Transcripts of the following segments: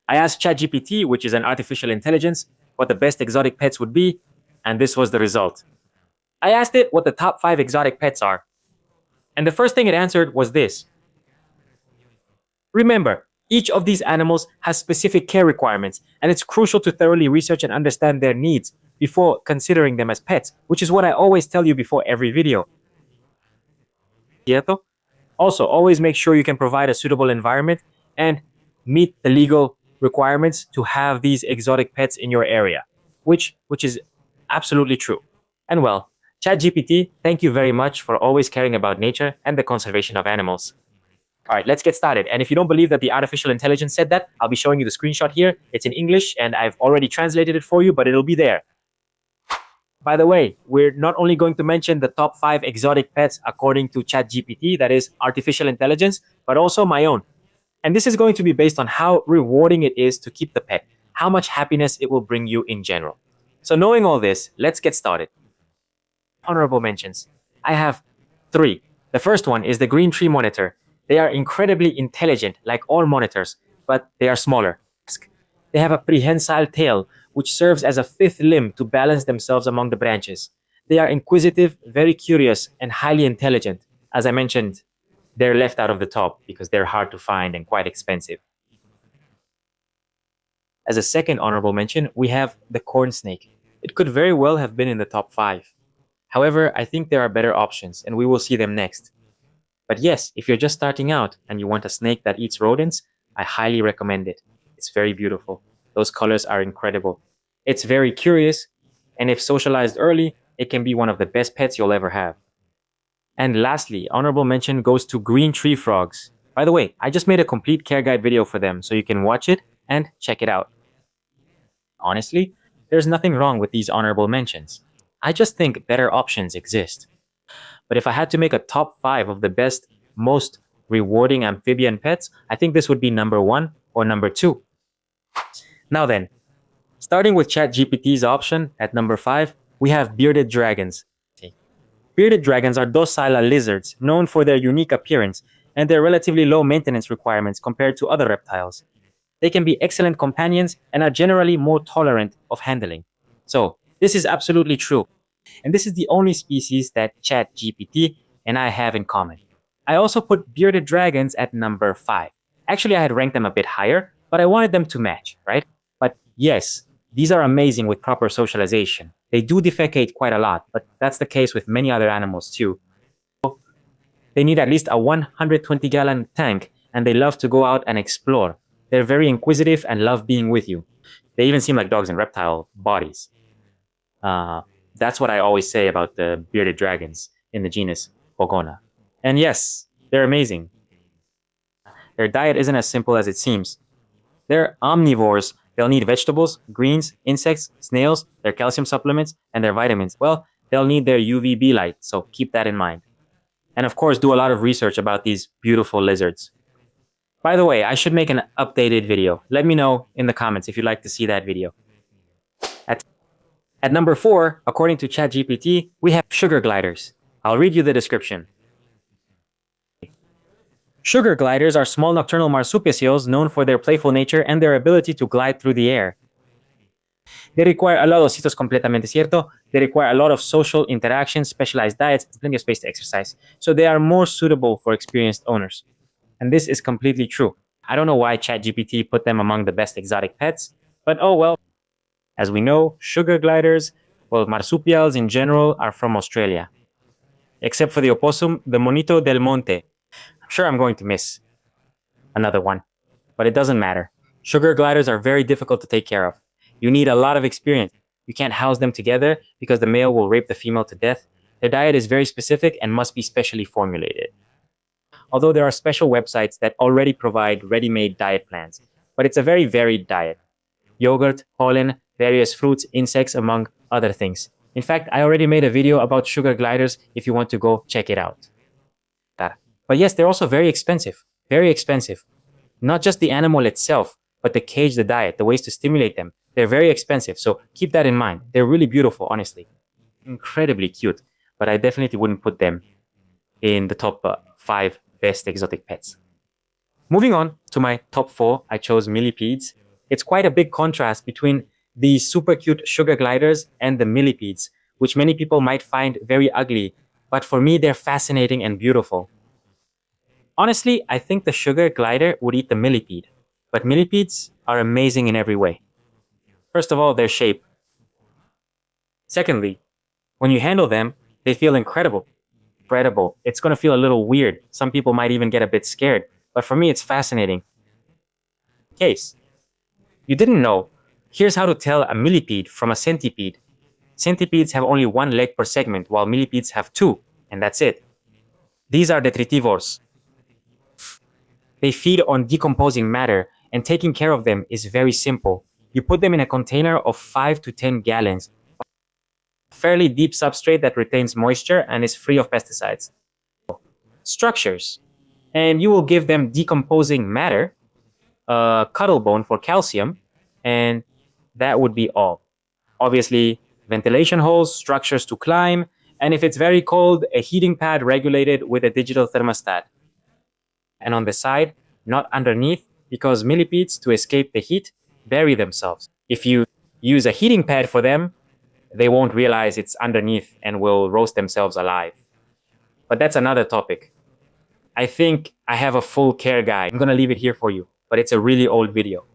I asked ChatGPT, which is an artificial intelligence, what the best exotic pets would be, and this was the result. I asked it what the top 5 exotic pets are, and the first thing it answered was this. Remember, each of these animals has specific care requirements, and it's crucial to thoroughly research and understand their needs before considering them as pets, which is what I always tell you before every video. ¿Cierto? Also, always make sure you can provide a suitable environment and meet the legal requirements to have these exotic pets in your area, which is absolutely true. And well, ChatGPT, thank you very much for always caring about nature and the conservation of animals. All right, let's get started. And if you don't believe that the artificial intelligence said that, I'll be showing you the screenshot here. It's in English and I've already translated it for you, but it'll be there. By the way, we're not only going to mention the top 5 exotic pets according to ChatGPT, that is artificial intelligence, but also my own. And this is going to be based on how rewarding it is to keep the pet, how much happiness it will bring you in general. So knowing all this, let's get started. Honorable mentions. I have 3. The first one is the green tree monitor. They are incredibly intelligent, like all monitors, but they are smaller. They have a prehensile tail, which serves as a 5th limb to balance themselves among the branches. They are inquisitive, very curious, and highly intelligent. As I mentioned, they're left out of the top because they're hard to find and quite expensive. As a second honorable mention, we have the corn snake. It could very well have been in the top 5. However, I think there are better options, and we will see them next. But yes, if you're just starting out and you want a snake that eats rodents, I highly recommend it. It's very beautiful. Those colors are incredible. It's very curious, and if socialized early, it can be one of the best pets you'll ever have. And lastly, honorable mention goes to green tree frogs. By the way, I just made a complete care guide video for them, so you can watch it and check it out. Honestly, there's nothing wrong with these honorable mentions. I just think better options exist. But if I had to make a top 5 of the best, most rewarding amphibian pets, I think this would be number 1 or number 2. Now then, starting with ChatGPT's option at number 5, we have bearded dragons. Bearded dragons are docile lizards known for their unique appearance and their relatively low maintenance requirements compared to other reptiles. They can be excellent companions and are generally more tolerant of handling. So, this is absolutely true. And this is the only species that ChatGPT and I have in common. I also put bearded dragons at number 5. Actually, I had ranked them a bit higher, but I wanted them to match, right? But yes, these are amazing with proper socialization. They do defecate quite a lot, but that's the case with many other animals too. They need at least a 120-gallon tank, and they love to go out and explore. They're very inquisitive and love being with you. They even seem like dogs in reptile bodies. That's what I always say about the bearded dragons in the genus Pogona. And yes, they're amazing. Their diet isn't as simple as it seems. They're omnivores. They'll need vegetables, greens, insects, snails, their calcium supplements, and their vitamins. Well, they'll need their UVB light, so keep that in mind. And of course, do a lot of research about these beautiful lizards. By the way, I should make an updated video. Let me know in the comments if you'd like to see that video. At number 4, according to ChatGPT, we have sugar gliders. I'll read you the description. Sugar gliders are small nocturnal marsupials known for their playful nature and their ability to glide through the air. They require a lot of citos completamente cierto. They require a lot of social interaction, specialized diets, and plenty of space to exercise. So they are more suitable for experienced owners. And this is completely true. I don't know why ChatGPT put them among the best exotic pets, but oh well. As we know, sugar gliders, well, marsupials in general, are from Australia. Except for the opossum, the monito del monte. I'm sure I'm going to miss another one, but it doesn't matter. Sugar gliders are very difficult to take care of. You need a lot of experience. You can't house them together because the male will rape the female to death. Their diet is very specific and must be specially formulated. Although there are special websites that already provide ready-made diet plans, but it's a very varied diet. Yogurt, pollen, various fruits, insects, among other things. In fact, I already made a video about sugar gliders if you want to go check it out. But yes, they're also very expensive. Very expensive. Not just the animal itself, but the cage, the diet, the ways to stimulate them. They're very expensive, so keep that in mind. They're really beautiful, honestly. Incredibly cute, but I definitely wouldn't put them in the top 5 best exotic pets. Moving on to my top 4, I chose millipedes. It's quite a big contrast between the super cute sugar gliders and the millipedes, which many people might find very ugly, but for me, they're fascinating and beautiful. Honestly, I think the sugar glider would eat the millipede, but millipedes are amazing in every way. First of all, their shape. Secondly, when you handle them, they feel incredible. Incredible. It's going to feel a little weird. Some people might even get a bit scared, but for me, it's fascinating. Case. You didn't know. Here's how to tell a millipede from a centipede. Centipedes have only one leg per segment, while millipedes have two, and that's it. These are detritivores. They feed on decomposing matter, and taking care of them is very simple. You put them in a container of 5 to 10 gallons, a fairly deep substrate that retains moisture and is free of pesticides. Structures. And you will give them decomposing matter, a cuttle bone for calcium, and that would be all. Obviously, ventilation holes, structures to climb, and if it's very cold, a heating pad regulated with a digital thermostat. And on the side, not underneath, because millipedes, to escape the heat, bury themselves. If you use a heating pad for them, they won't realize it's underneath and will roast themselves alive. But that's another topic. I think I have a full care guide. I'm gonna leave it here for you, but it's a really old video.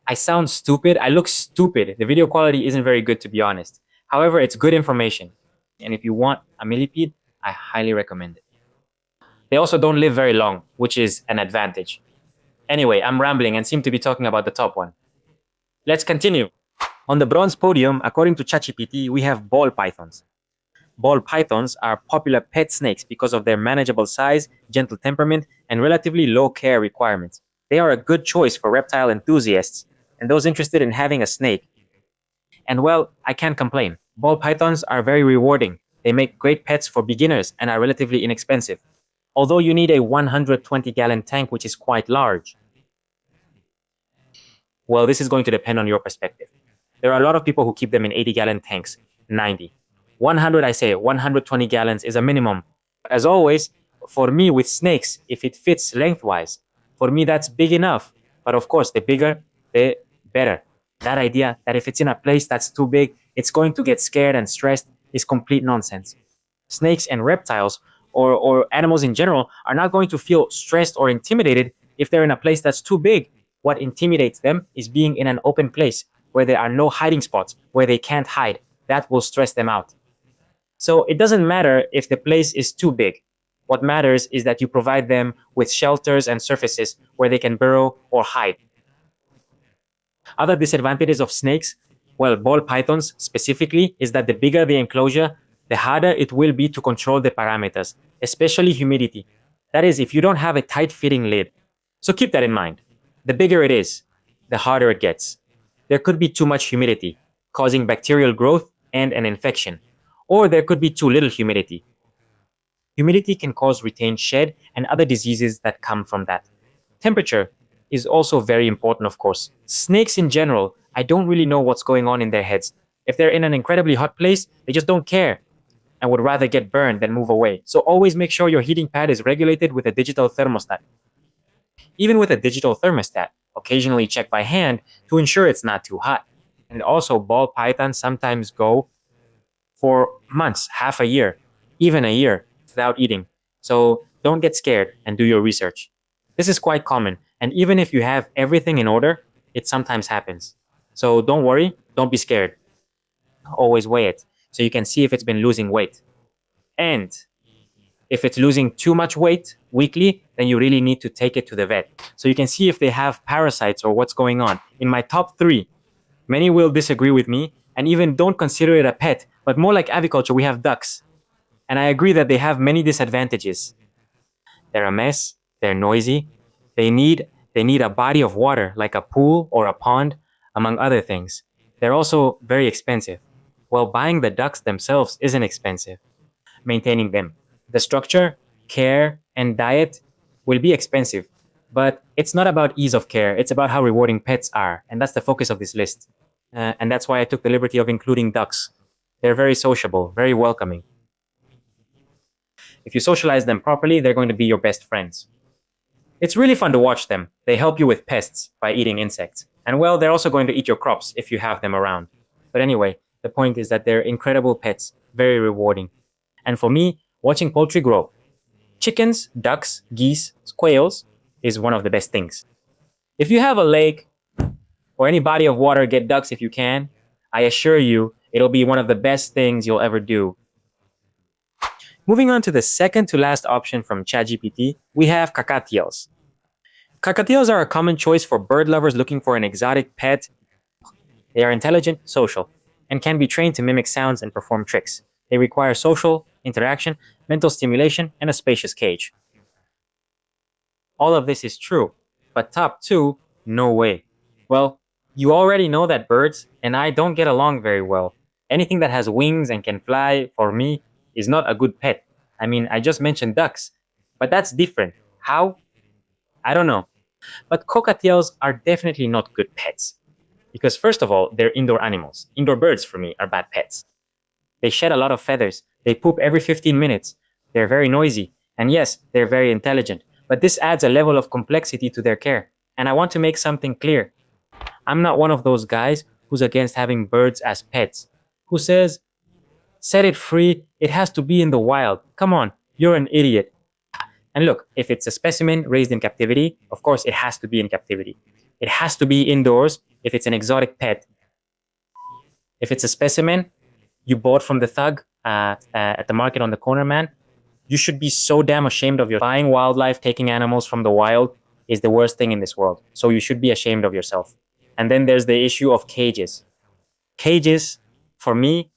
I sound stupid. I look stupid. The video quality isn't very good, to be honest. However, it's good information. And if you want a millipede, I highly recommend it. They also don't live very long, which is an advantage. Anyway, I'm rambling and seem to be talking about the top one. Let's continue. On the bronze podium, according to ChatGPT, we have ball pythons. Ball pythons are popular pet snakes because of their manageable size, gentle temperament, and relatively low care requirements. They are a good choice for reptile enthusiasts and those interested in having a snake. And well, I can't complain. Ball pythons are very rewarding. They make great pets for beginners and are relatively inexpensive. Although you need a 120-gallon tank, which is quite large. Well, this is going to depend on your perspective. There are a lot of people who keep them in 80-gallon tanks, 90. 100, I say, 120 gallons is a minimum. As always, for me with snakes, if it fits lengthwise, for me that's big enough. But of course, the bigger, the better. That idea that if it's in a place that's too big, it's going to get scared and stressed is complete nonsense. Snakes and reptiles, or animals in general, are not going to feel stressed or intimidated if they're in a place that's too big. What intimidates them is being in an open place where there are no hiding spots, where they can't hide. That will stress them out. So it doesn't matter if the place is too big. What matters is that you provide them with shelters and surfaces where they can burrow or hide. Other disadvantages of snakes, well, ball pythons specifically, is that the bigger the enclosure, the harder it will be to control the parameters, especially humidity. That is, if you don't have a tight fitting lid. So keep that in mind. The bigger it is, the harder it gets. There could be too much humidity, causing bacterial growth and an infection. Or there could be too little humidity. Humidity can cause retained shed and other diseases that come from that. Temperature is also very important, of course. Snakes in general, I don't really know what's going on in their heads. If they're in an incredibly hot place, they just don't care and would rather get burned than move away. So always make sure your heating pad is regulated with a digital thermostat. Even with a digital thermostat, occasionally check by hand to ensure it's not too hot. And also, ball pythons sometimes go for months, half a year, even a year without eating. So don't get scared and do your research. This is quite common, and even if you have everything in order, it sometimes happens. So don't worry, don't be scared. Always weigh it so you can see if it's been losing weight. And if it's losing too much weight weekly, then you really need to take it to the vet so you can see if they have parasites or what's going on. In my top three, many will disagree with me and even don't consider it a pet, but more like aviculture, we have ducks. And I agree that they have many disadvantages. They're a mess, they're noisy, they need a body of water like a pool or a pond, among other things. They're also very expensive. Well, buying the ducks themselves isn't expensive. Maintaining them. The structure, care, and diet will be expensive, but it's not about ease of care, it's about how rewarding pets are, and that's the focus of this list. And that's why I took the liberty of including ducks. They're very sociable, very welcoming. If you socialize them properly, they're going to be your best friends. It's really fun to watch them. They help you with pests by eating insects. And well, they're also going to eat your crops if you have them around. But anyway, the point is that they're incredible pets, very rewarding. And for me, watching poultry grow, chickens, ducks, geese, quails is one of the best things. If you have a lake or any body of water, get ducks if you can. I assure you, it'll be one of the best things you'll ever do. Moving on to the second to last option from ChatGPT, we have Cockatiels. Cockatiels are a common choice for bird lovers looking for an exotic pet. They are intelligent, social, and can be trained to mimic sounds and perform tricks. They require social interaction, mental stimulation, and a spacious cage. All of this is true, but top two, no way. Well, you already know that birds and I don't get along very well. Anything that has wings and can fly, for me, is not a good pet. I mean, I just mentioned ducks, but that's different. How? I don't know. But cockatiels are definitely not good pets. Because, first of all, they're indoor animals. Indoor birds, for me, are bad pets. They shed a lot of feathers. They poop every 15 minutes. They're very noisy. And yes, they're very intelligent. But this adds a level of complexity to their care. And I want to make something clear. I'm not one of those guys who's against having birds as pets. Who says, set it free, it has to be in the wild. Come on, you're an idiot. And look, if it's a specimen raised in captivity, of course it has to be in captivity. It has to be indoors if it's an exotic pet. If it's a specimen you bought from the thug at the market on the corner, man, you should be so damn ashamed of your buying wildlife, taking animals from the wild is the worst thing in this world. So you should be ashamed of yourself. And then there's the issue of cages. Cages, for me,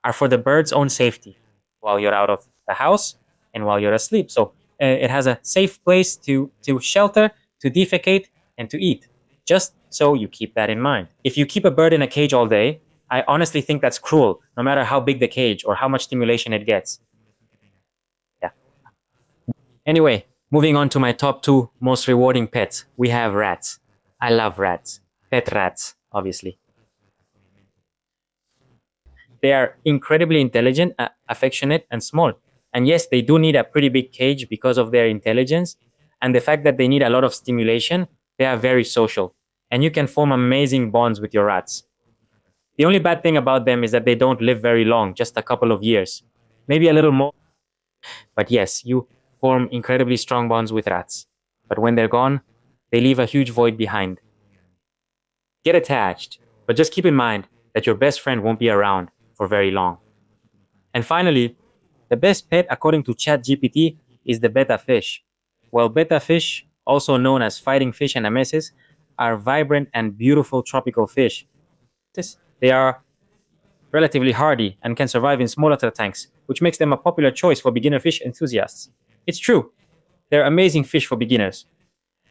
are for the bird's own safety while you're out of the house and while you're asleep. So it has a safe place to shelter, to defecate, and to eat. Just so you keep that in mind. If you keep a bird in a cage all day, I honestly think that's cruel, no matter how big the cage or how much stimulation it gets. Yeah. Anyway, moving on to my top two most rewarding pets, we have rats. I love rats. Pet rats, obviously. They are incredibly intelligent, affectionate, and small. And yes, they do need a pretty big cage because of their intelligence and the fact that they need a lot of stimulation. They are very social, and you can form amazing bonds with your rats. The only bad thing about them is that they don't live very long, just a couple of years, maybe a little more. But yes, you form incredibly strong bonds with rats. But when they're gone, they leave a huge void behind. Get attached, but just keep in mind that your best friend won't be around for very long. And finally, the best pet according to ChatGPT is the betta fish. Well, betta fish, also known as fighting fish and ameses, are vibrant and beautiful tropical fish. They are relatively hardy and can survive in small water tanks, which makes them a popular choice for beginner fish enthusiasts. It's true, they're amazing fish for beginners.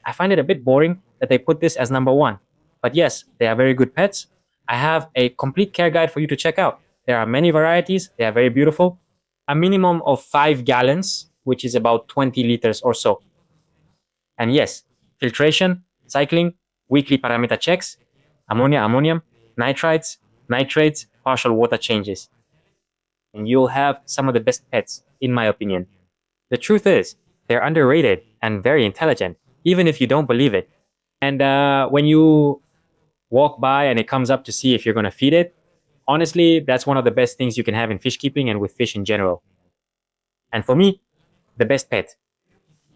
I find it a bit boring that they put this as number one. But yes, they are very good pets. I have a complete care guide for you to check out. There are many varieties, they are very beautiful. A minimum of 5 gallons, which is about 20 liters or so. And yes, filtration, cycling, weekly parameter checks, ammonia, ammonium, nitrites, nitrates, partial water changes. And you'll have some of the best pets, in my opinion. The truth is, they're underrated and very intelligent, even if you don't believe it. And when you walk by and it comes up to see if you're going to feed it, honestly, that's one of the best things you can have in fish keeping and with fish in general. And for me, the best pet.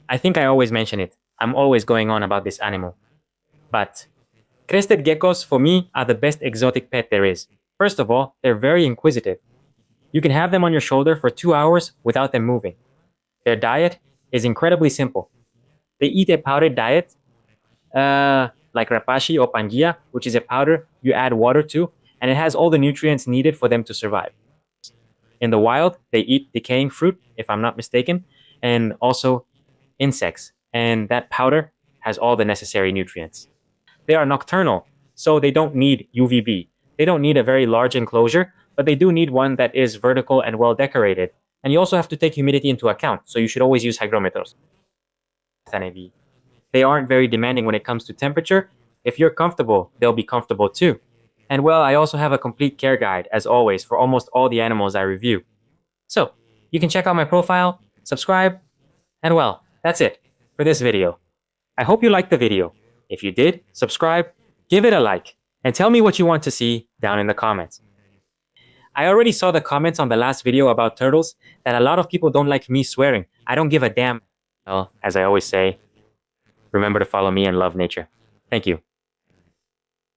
I think I always mention it. I'm always going on about this animal. But crested geckos, for me, are the best exotic pet there is. First of all, they're very inquisitive. You can have them on your shoulder for 2 hours without them moving. Their diet is incredibly simple. They eat a powdered diet, like rapashi or pangia, which is a powder you add water to, and it has all the nutrients needed for them to survive. In the wild, they eat decaying fruit, if I'm not mistaken, and also insects, and that powder has all the necessary nutrients. They are nocturnal, so they don't need UVB. They don't need a very large enclosure, but they do need one that is vertical and well decorated. And you also have to take humidity into account, so you should always use hygrometers. They aren't very demanding when it comes to temperature. If you're comfortable, they'll be comfortable too. And well, I also have a complete care guide, as always, for almost all the animals I review. So, you can check out my profile, subscribe, and well, that's it for this video. I hope you liked the video. If you did, subscribe, Give it a like, and tell me what you want to see down in the comments. I already saw the comments on the last video about turtles that a lot of people don't like me swearing. I don't give a damn. Well, as I always say, remember to follow me and love nature. Thank you.